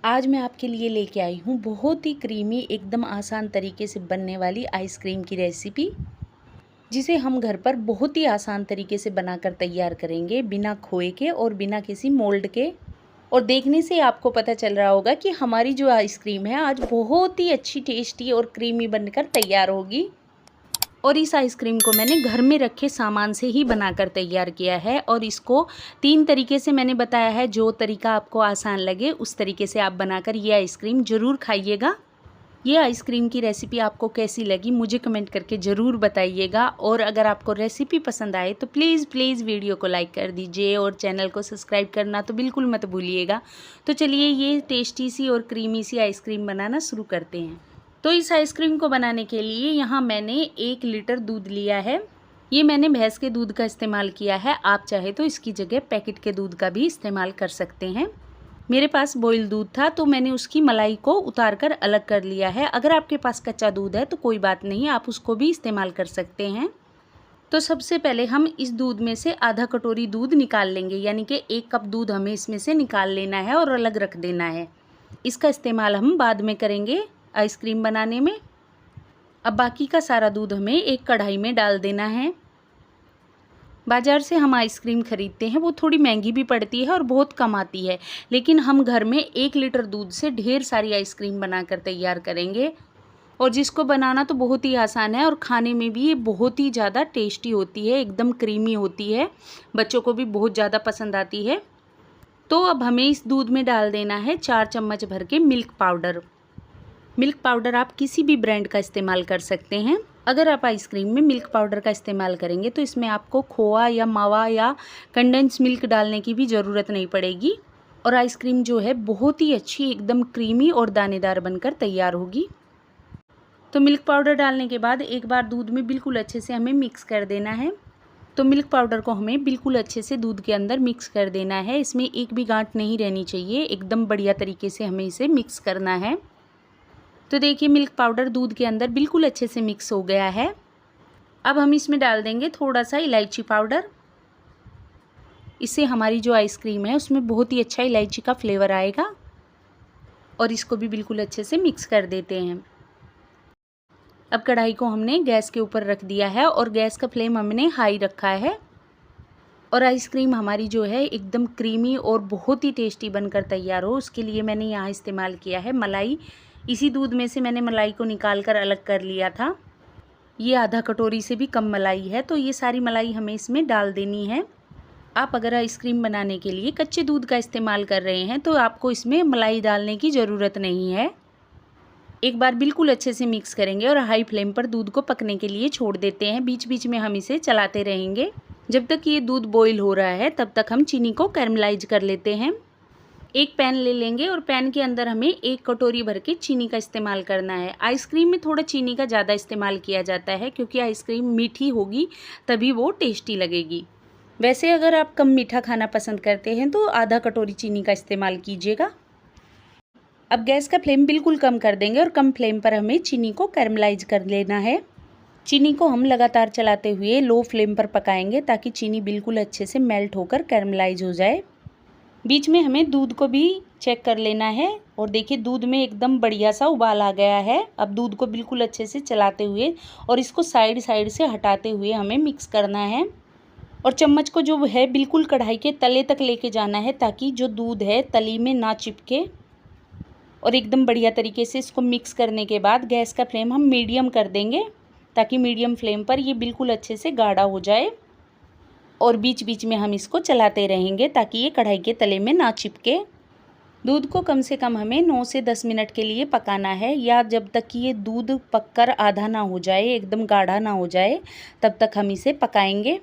आज मैं आपके लिए लेके आई हूँ बहुत ही क्रीमी एकदम आसान तरीके से बनने वाली आइसक्रीम की रेसिपी, जिसे हम घर पर बहुत ही आसान तरीके से बनाकर तैयार करेंगे बिना खोए के और बिना किसी मोल्ड के। और देखने से आपको पता चल रहा होगा कि हमारी जो आइसक्रीम है आज बहुत ही अच्छी टेस्टी और क्रीमी बनकर तैयार होगी। और इस आइसक्रीम को मैंने घर में रखे सामान से ही बनाकर तैयार किया है और इसको 3 तरीके से मैंने बताया है। जो तरीका आपको आसान लगे उस तरीके से आप बनाकर ये आइसक्रीम ज़रूर खाइएगा। ये आइसक्रीम की रेसिपी आपको कैसी लगी मुझे कमेंट करके ज़रूर बताइएगा। और अगर आपको रेसिपी पसंद आए तो प्लीज़ वीडियो को लाइक कर दीजिए और चैनल को सब्सक्राइब करना तो बिल्कुल मत भूलिएगा। तो चलिए ये टेस्टी सी और क्रीमी सी आइसक्रीम बनाना शुरू करते हैं। तो इस आइसक्रीम को बनाने के लिए यहाँ मैंने 1 लीटर दूध लिया है। ये मैंने भैंस के दूध का इस्तेमाल किया है, आप चाहे तो इसकी जगह पैकेट के दूध का भी इस्तेमाल कर सकते हैं। मेरे पास बॉयल दूध था तो मैंने उसकी मलाई को उतार कर अलग कर लिया है। अगर आपके पास कच्चा दूध है तो कोई बात नहीं, आप उसको भी इस्तेमाल कर सकते हैं। तो सबसे पहले हम इस दूध में से आधा कटोरी दूध निकाल लेंगे, यानी कि 1 कप दूध हमें इसमें से निकाल लेना है और अलग रख देना है। इसका इस्तेमाल हम बाद में करेंगे आइसक्रीम बनाने में। अब बाकी का सारा दूध हमें एक कढ़ाई में डाल देना है। बाज़ार से हम आइसक्रीम ख़रीदते हैं वो थोड़ी महंगी भी पड़ती है और बहुत कम आती है, लेकिन हम घर में 1 लीटर दूध से ढेर सारी आइसक्रीम बनाकर तैयार करेंगे। और जिसको बनाना तो बहुत ही आसान है और खाने में भी ये बहुत ही ज़्यादा टेस्टी होती है, एकदम क्रीमी होती है, बच्चों को भी बहुत ज़्यादा पसंद आती है। तो अब हमें इस दूध में डाल देना है 4 चम्मच भर के मिल्क पाउडर। मिल्क पाउडर आप किसी भी ब्रांड का इस्तेमाल कर सकते हैं। अगर आप आइसक्रीम में मिल्क पाउडर का इस्तेमाल करेंगे तो इसमें आपको खोआ या मावा या कंडेंस मिल्क डालने की भी ज़रूरत नहीं पड़ेगी और आइसक्रीम जो है बहुत ही अच्छी एकदम क्रीमी और दानेदार बनकर तैयार होगी। तो मिल्क पाउडर डालने के बाद एक बार दूध में बिल्कुल अच्छे से हमें मिक्स कर देना है। तो मिल्क पाउडर को हमें बिल्कुल अच्छे से दूध के अंदर मिक्स कर देना है। इसमें एक भी गांठ नहीं रहनी चाहिए, एकदम बढ़िया तरीके से हमें इसे मिक्स करना है। तो देखिए मिल्क पाउडर दूध के अंदर बिल्कुल अच्छे से मिक्स हो गया है। अब हम इसमें डाल देंगे थोड़ा सा इलायची पाउडर। इससे हमारी जो आइसक्रीम है उसमें बहुत ही अच्छा इलायची का फ्लेवर आएगा। और इसको भी बिल्कुल अच्छे से मिक्स कर देते हैं। अब कढ़ाई को हमने गैस के ऊपर रख दिया है और गैस का फ्लेम हमने हाई रखा है। और आइसक्रीम हमारी जो है एकदम क्रीमी और बहुत ही टेस्टी बनकर तैयार हो उसके लिए मैंने यहाँ इस्तेमाल किया है मलाई। इसी दूध में से मैंने मलाई को निकाल कर अलग कर लिया था। ये आधा कटोरी से भी कम मलाई है, तो ये सारी मलाई हमें इसमें डाल देनी है। आप अगर आइसक्रीम बनाने के लिए कच्चे दूध का इस्तेमाल कर रहे हैं तो आपको इसमें मलाई डालने की ज़रूरत नहीं है। एक बार बिल्कुल अच्छे से मिक्स करेंगे और हाई फ्लेम पर दूध को पकने के लिए छोड़ देते हैं। बीच बीच में हम इसे चलाते रहेंगे। जब तक ये दूध बॉईल हो रहा है तब तक हम चीनी को कैरमलाइज कर लेते हैं। एक पैन ले लेंगे और पैन के अंदर हमें 1 कटोरी भर के चीनी का इस्तेमाल करना है। आइसक्रीम में थोड़ा चीनी का ज़्यादा इस्तेमाल किया जाता है क्योंकि आइसक्रीम मीठी होगी तभी वो टेस्टी लगेगी। वैसे अगर आप कम मीठा खाना पसंद करते हैं तो आधा कटोरी चीनी का इस्तेमाल कीजिएगा। अब गैस का फ्लेम बिल्कुल कम कर देंगे और कम फ्लेम पर हमें चीनी को कैरमलाइज कर लेना है। चीनी को हम लगातार चलाते हुए लो फ्लेम पर पकाएंगे ताकि चीनी बिल्कुल अच्छे से मेल्ट होकर कैरमलाइज हो जाए। बीच में हमें दूध को भी चेक कर लेना है और देखिए दूध में एकदम बढ़िया सा उबाल आ गया है। अब दूध को बिल्कुल अच्छे से चलाते हुए और इसको साइड से हटाते हुए हमें मिक्स करना है। और चम्मच को जो है बिल्कुल कढ़ाई के तले तक लेके जाना है ताकि जो दूध है तली में ना चिपके। और एकदम बढ़िया तरीके से इसको मिक्स करने के बाद गैस का फ्लेम हम मीडियम कर देंगे ताकि मीडियम फ्लेम पर ये बिल्कुल अच्छे से गाढ़ा हो जाए। और बीच बीच में हम इसको चलाते रहेंगे ताकि ये कढ़ाई के तले में ना चिपके। दूध को कम से कम हमें 9 से 10 मिनट के लिए पकाना है, या जब तक कि ये दूध पककर आधा ना हो जाए, एकदम गाढ़ा ना हो जाए, तब तक हम इसे पकाएंगे।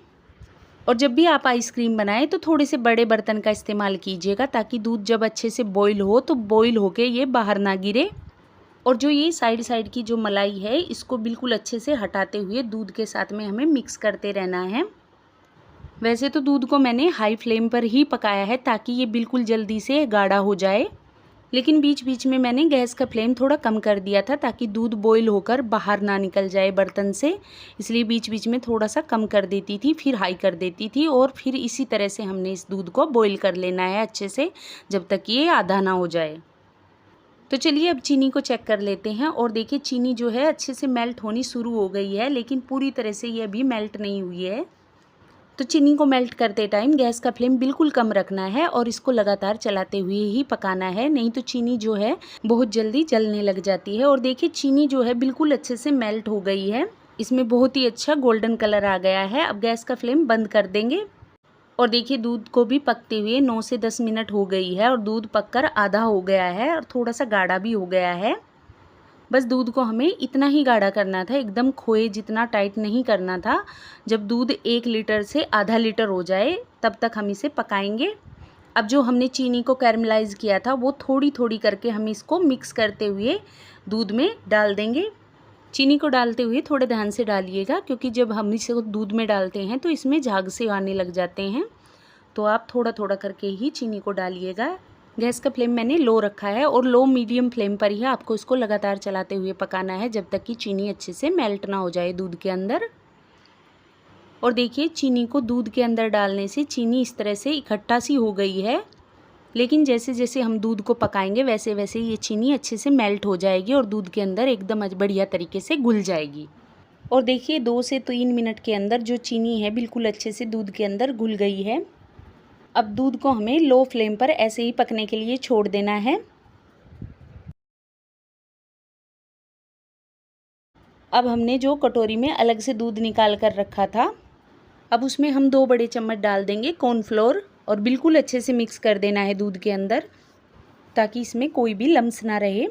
और जब भी आप आइसक्रीम बनाएं तो थोड़े से बड़े बर्तन का इस्तेमाल कीजिएगा ताकि दूध जब अच्छे से बॉईल हो तो बॉईल होके ये बाहर ना गिरे। और जो ये साइड की जो मलाई है इसको बिल्कुल अच्छे से हटाते हुए दूध के साथ में हमें मिक्स करते रहना है। वैसे तो दूध को मैंने हाई फ्लेम पर ही पकाया है ताकि ये बिल्कुल जल्दी से गाढ़ा हो जाए, लेकिन बीच बीच में मैंने गैस का फ्लेम थोड़ा कम कर दिया था ताकि दूध बॉईल होकर बाहर ना निकल जाए बर्तन से। इसलिए बीच बीच में थोड़ा सा कम कर देती थी, फिर हाई कर देती थी और फिर इसी तरह से हमने इस दूध को बॉईल कर लेना है अच्छे से जब तक ये आधा ना हो जाए। तो चलिए अब चीनी को चेक कर लेते हैं और देखिए चीनी जो है अच्छे से मेल्ट होनी शुरू हो गई है, लेकिन पूरी तरह से ये अभी मेल्ट नहीं हुई है। तो चीनी को मेल्ट करते टाइम गैस का फ्लेम बिल्कुल कम रखना है और इसको लगातार चलाते हुए ही पकाना है, नहीं तो चीनी जो है बहुत जल्दी जलने लग जाती है। और देखिए चीनी जो है बिल्कुल अच्छे से मेल्ट हो गई है, इसमें बहुत ही अच्छा गोल्डन कलर आ गया है। अब गैस का फ्लेम बंद कर देंगे और देखिए दूध को भी पकते हुए 9 से 10 मिनट हो गई है और दूध पककर आधा हो गया है और थोड़ा सा गाढ़ा भी हो गया है। बस दूध को हमें इतना ही गाढ़ा करना था, एकदम खोए जितना टाइट नहीं करना था। जब दूध 1 लीटर से आधा लीटर हो जाए तब तक हम इसे पकाएंगे। अब जो हमने चीनी को कैरमलाइज़ किया था वो थोड़ी थोड़ी करके हम इसको मिक्स करते हुए दूध में डाल देंगे। चीनी को डालते हुए थोड़े ध्यान से डालिएगा, क्योंकि जब हम इसे दूध में डालते हैं तो इसमें झाग से आने लग जाते हैं, तो आप थोड़ा थोड़ा करके ही चीनी को डालिएगा। गैस का फ्लेम मैंने लो रखा है और लो मीडियम फ्लेम पर ही आपको इसको लगातार चलाते हुए पकाना है जब तक कि चीनी अच्छे से मेल्ट ना हो जाए दूध के अंदर। और देखिए चीनी को दूध के अंदर डालने से चीनी इस तरह से इकट्ठा सी हो गई है, लेकिन जैसे जैसे हम दूध को पकाएंगे वैसे वैसे ये चीनी अच्छे से मेल्ट हो जाएगी और दूध के अंदर एकदम बढ़िया तरीके से घुल जाएगी। और देखिए 2 से 3 मिनट के अंदर जो चीनी है बिल्कुल अच्छे से दूध के अंदर घुल गई है। अब दूध को हमें लो फ्लेम पर ऐसे ही पकने के लिए छोड़ देना है। अब हमने जो कटोरी में अलग से दूध निकाल कर रखा था, अब उसमें हम 2 बड़े चम्मच डाल देंगे कॉर्नफ्लोर और बिल्कुल अच्छे से मिक्स कर देना है दूध के अंदर, ताकि इसमें कोई भी लम्स ना रहे।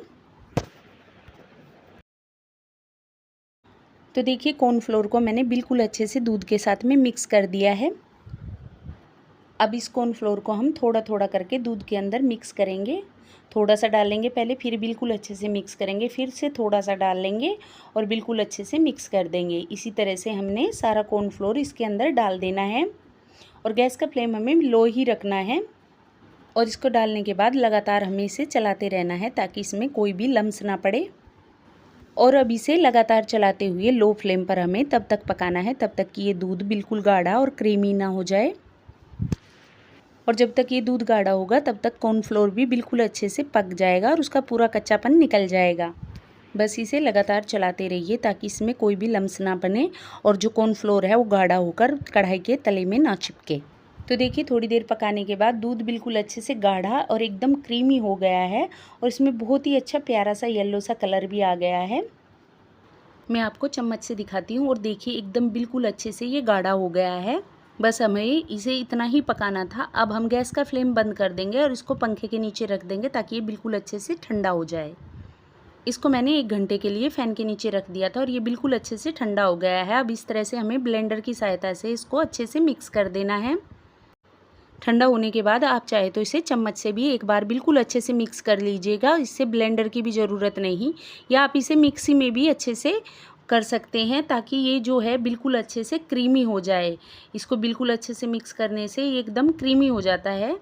तो देखिए कॉर्नफ्लोर को मैंने बिल्कुल अच्छे से दूध के साथ में मिक्स कर दिया है। अब इस कॉर्नफ्लोर को हम थोड़ा थोड़ा करके दूध के अंदर मिक्स करेंगे। थोड़ा सा डालेंगे पहले, फिर बिल्कुल अच्छे से मिक्स करेंगे, फिर से थोड़ा सा डाल लेंगे और बिल्कुल अच्छे से मिक्स कर देंगे। इसी तरह से हमने सारा कॉर्नफ्लोर इसके अंदर डाल देना है और गैस का फ्लेम हमें लो ही रखना है। और इसको डालने के बाद लगातार हमें इसे चलाते रहना है ताकि इसमें कोई भी लम्स ना पड़े। और अब इसे लगातार चलाते हुए लो फ्लेम पर हमें तब तक पकाना है तब तक कि ये दूध बिल्कुल गाढ़ा और क्रीमी ना हो जाए। और जब तक ये दूध गाढ़ा होगा तब तक कॉर्नफ्लोर भी बिल्कुल अच्छे से पक जाएगा और उसका पूरा कच्चापन निकल जाएगा। बस इसे लगातार चलाते रहिए ताकि इसमें कोई भी लम्स ना बने और जो कॉर्नफ्लोर है वो गाढ़ा होकर कढ़ाई के तले में ना चिपके। तो देखिए थोड़ी देर पकाने के बाद दूध बिल्कुल अच्छे से गाढ़ा और एकदम क्रीमी हो गया है और इसमें बहुत ही अच्छा प्यारा सा येलो सा कलर भी आ गया है। मैं आपको चम्मच से दिखाती हूँ और देखिए एकदम बिल्कुल अच्छे से ये गाढ़ा हो गया है। बस हमें इसे इतना ही पकाना था। अब हम गैस का फ्लेम बंद कर देंगे और इसको पंखे के नीचे रख देंगे ताकि ये बिल्कुल अच्छे से ठंडा हो जाए। इसको मैंने 1 घंटे के लिए फ़ैन के नीचे रख दिया था और ये बिल्कुल अच्छे से ठंडा हो गया है। अब इस तरह से हमें ब्लेंडर की सहायता से इसको अच्छे से मिक्स कर देना है। ठंडा होने के बाद आप चाहे तो इसे चम्मच से भी एक बार बिल्कुल अच्छे से मिक्स कर लीजिएगा, इससे ब्लेंडर की भी ज़रूरत नहीं, या आप इसे मिक्सी में भी अच्छे से कर सकते हैं ताकि ये जो है बिल्कुल अच्छे से क्रीमी हो जाए। इसको बिल्कुल अच्छे से मिक्स करने से ये एकदम क्रीमी हो जाता है।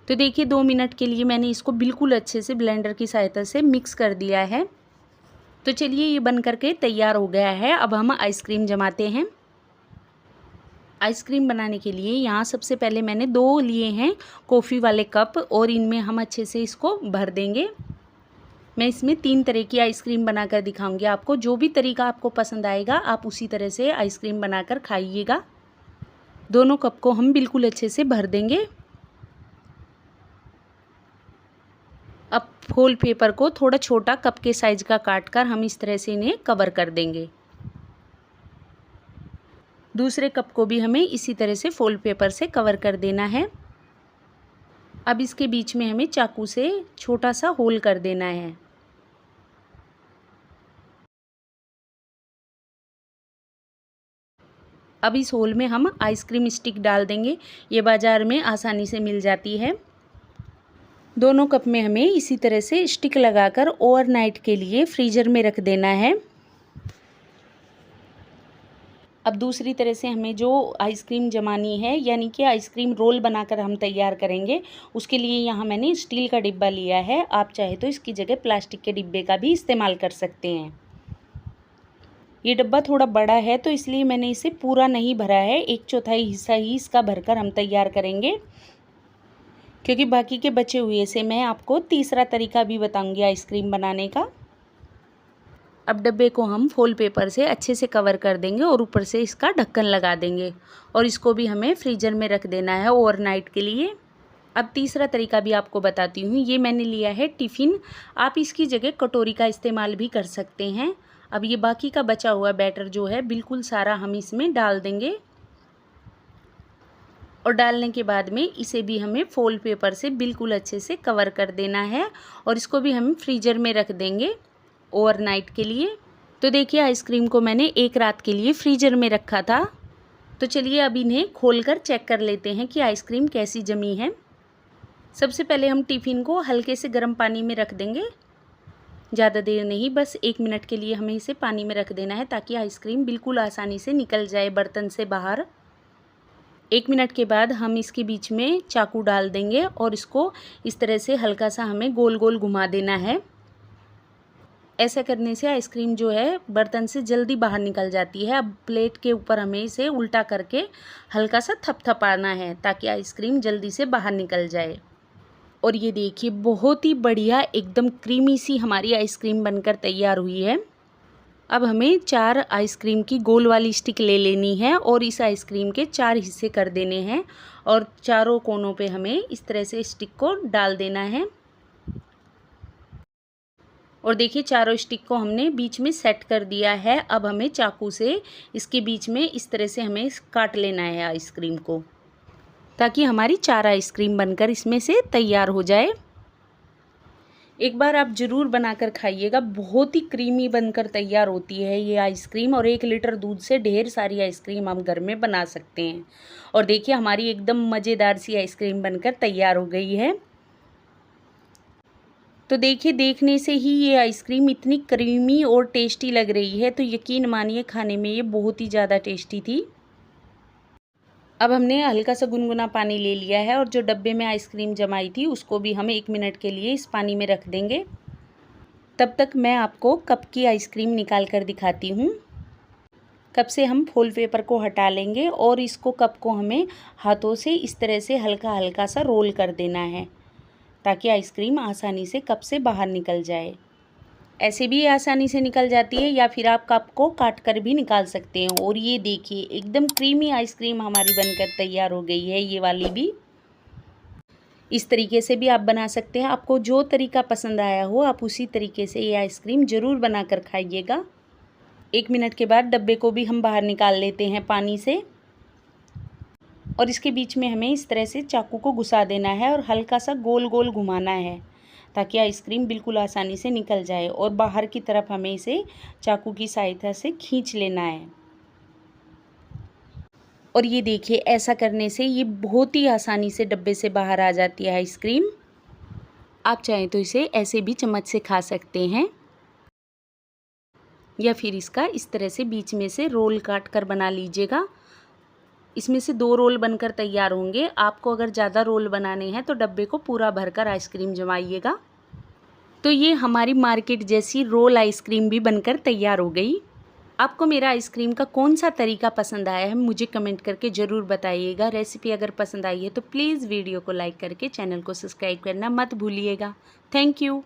तो देखिए 2 मिनट के लिए मैंने इसको बिल्कुल अच्छे से ब्लेंडर की सहायता से मिक्स कर दिया है। तो चलिए ये बन करके तैयार हो गया है। अब हम आइसक्रीम जमाते हैं। आइसक्रीम बनाने के लिए यहाँ सबसे पहले मैंने 2 लिए हैं कॉफ़ी वाले कप और इनमें हम अच्छे से इसको भर देंगे। मैं इसमें 3 तरह की आइसक्रीम बनाकर दिखाऊंगी आपको। जो भी तरीका आपको पसंद आएगा आप उसी तरह से आइसक्रीम बनाकर खाइएगा। दोनों कप को हम बिल्कुल अच्छे से भर देंगे। अब फोल पेपर को थोड़ा छोटा कप के साइज का काटकर हम इस तरह से इन्हें कवर कर देंगे। दूसरे कप को भी हमें इसी तरह से फोल पेपर से कवर कर देना है। अब इसके बीच में हमें चाकू से छोटा सा होल कर देना है। अब इस होल में हम आइसक्रीम स्टिक डाल देंगे। ये बाज़ार में आसानी से मिल जाती है। दोनों कप में हमें इसी तरह से स्टिक लगाकर ओवरनाइट के लिए फ्रीज़र में रख देना है। अब दूसरी तरह से हमें जो आइसक्रीम जमानी है, यानी कि आइसक्रीम रोल बनाकर हम तैयार करेंगे, उसके लिए यहाँ मैंने स्टील का डिब्बा लिया है। आप चाहे तो इसकी जगह प्लास्टिक के डिब्बे का भी इस्तेमाल कर सकते हैं। ये डब्बा थोड़ा बड़ा है तो इसलिए मैंने इसे पूरा नहीं भरा है, 1/4 हिस्सा ही इसका भरकर हम तैयार करेंगे, क्योंकि बाकी के बचे हुए से मैं आपको तीसरा तरीका भी बताऊंगी आइसक्रीम बनाने का। अब डब्बे को हम फॉइल पेपर से अच्छे से कवर कर देंगे और ऊपर से इसका ढक्कन लगा देंगे और इसको भी हमें फ्रीज़र में रख देना है ओवरनाइट के लिए। अब तीसरा तरीका भी आपको बताती हूँ। ये मैंने लिया है टिफ़िन, आप इसकी जगह कटोरी का इस्तेमाल भी कर सकते हैं। अब ये बाकी का बचा हुआ बैटर जो है बिल्कुल सारा हम इसमें डाल देंगे और डालने के बाद में इसे भी हमें फॉइल पेपर से बिल्कुल अच्छे से कवर कर देना है और इसको भी हम फ्रीज़र में रख देंगे ओवरनाइट के लिए। तो देखिए आइसक्रीम को मैंने एक रात के लिए फ्रीज़र में रखा था। तो चलिए अब इन्हें खोलकर चेक कर लेते हैं कि आइसक्रीम कैसी जमी है। सबसे पहले हम टिफ़िन को हल्के से गर्म पानी में रख देंगे, ज़्यादा देर नहीं, बस 1 मिनट के लिए हमें इसे पानी में रख देना है ताकि आइसक्रीम बिल्कुल आसानी से निकल जाए बर्तन से बाहर। 1 मिनट के बाद हम इसके बीच में चाकू डाल देंगे और इसको इस तरह से हल्का सा हमें गोल गोल घुमा देना है। ऐसा करने से आइसक्रीम जो है बर्तन से जल्दी बाहर निकल जाती है। अब प्लेट के ऊपर हमें इसे उल्टा करके हल्का सा थपथपाना है ताकि आइसक्रीम जल्दी से बाहर निकल जाए। और ये देखिए बहुत ही बढ़िया एकदम क्रीमी सी हमारी आइसक्रीम बनकर तैयार हुई है। अब हमें 4 आइसक्रीम की गोल वाली स्टिक ले लेनी है और इस आइसक्रीम के 4 हिस्से कर देने हैं और चारों कोनों पे हमें इस तरह से स्टिक को डाल देना है। और देखिए चारों स्टिक को हमने बीच में सेट कर दिया है। अब हमें चाकू से इसके बीच में इस तरह से हमें काट लेना है आइसक्रीम को ताकि हमारी 4 आइसक्रीम बनकर इसमें से तैयार हो जाए। एक बार आप ज़रूर बनाकर खाइएगा, बहुत ही क्रीमी बनकर तैयार होती है ये आइसक्रीम और 1 लीटर दूध से ढेर सारी आइसक्रीम हम घर में बना सकते हैं। और देखिए हमारी एकदम मज़ेदार सी आइसक्रीम बनकर तैयार हो गई है। तो देखिए देखने से ही ये आइसक्रीम इतनी क्रीमी और टेस्टी लग रही है, तो यकीन मानिए खाने में ये बहुत ही ज़्यादा टेस्टी थी। अब हमने हल्का सा गुनगुना पानी ले लिया है और जो डब्बे में आइसक्रीम जमाई थी उसको भी हम 1 मिनट के लिए इस पानी में रख देंगे। तब तक मैं आपको कप की आइसक्रीम निकाल कर दिखाती हूँ। कप से हम फॉइल पेपर को हटा लेंगे और इसको कप को हमें हाथों से इस तरह से हल्का हल्का सा रोल कर देना है ताकि आइसक्रीम आसानी से कप से बाहर निकल जाए। ऐसे भी आसानी से निकल जाती है या फिर आप कप को काट कर भी निकाल सकते हैं। और ये देखिए एकदम क्रीमी आइसक्रीम हमारी बनकर तैयार हो गई है। ये वाली भी इस तरीके से भी आप बना सकते हैं। आपको जो तरीका पसंद आया हो आप उसी तरीके से ये आइसक्रीम ज़रूर बना कर खाइएगा। 1 मिनट के बाद डब्बे को भी हम बाहर निकाल लेते हैं पानी से और इसके बीच में हमें इस तरह से चाकू को घुसा देना है और हल्का सा गोल गोल घुमाना है ताकि आइसक्रीम बिल्कुल आसानी से निकल जाए और बाहर की तरफ हमें इसे चाकू की सहायता से खींच लेना है। और ये देखिए ऐसा करने से ये बहुत ही आसानी से डब्बे से बाहर आ जाती है आइसक्रीम। आप चाहें तो इसे ऐसे भी चम्मच से खा सकते हैं या फिर इसका इस तरह से बीच में से रोल काट कर बना लीजिएगा। इसमें से 2 रोल बनकर तैयार होंगे। आपको अगर ज़्यादा रोल बनाने हैं तो डब्बे को पूरा भरकर आइसक्रीम जमाइएगा। तो ये हमारी मार्केट जैसी रोल आइसक्रीम भी बनकर तैयार हो गई। आपको मेरा आइसक्रीम का कौन सा तरीका पसंद आया है मुझे कमेंट करके ज़रूर बताइएगा। रेसिपी अगर पसंद आई है तो प्लीज़ वीडियो को लाइक करके चैनल को सब्सक्राइब करना मत भूलिएगा। Thank you.